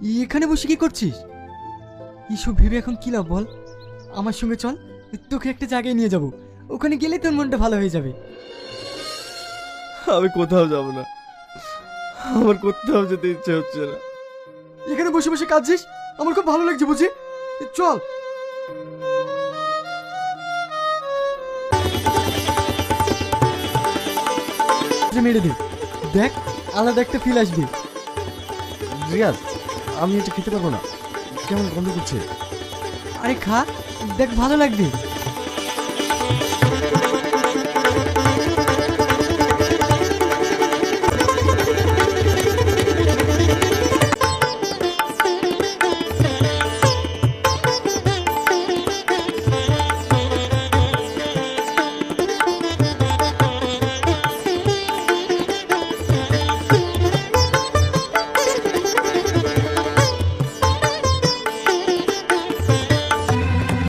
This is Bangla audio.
এখানে বসে কি করছিস? এসব ভেবে এখন কি লাভ বল? আমার সঙ্গে চল, তোকে একটা জায়গায় নিয়ে যাব। ওখানে গেলে তোর মনটা ভালো হয়ে যাবে। আমি কোথাও যাব না, আমার কোথাও যেতে ইচ্ছে হচ্ছে না। এখানে বসে বসে কাঁদছিস, আমার খুব ভালো লাগছে বুঝি। চল। মেরে দে, দেখ আলাদা একটা ফিল আসবে। রিয়াজ, আমি এটা খেতে পারবো না, কেমন গন্ধ করছে। আরে খা, দেখ ভালো লাগবে।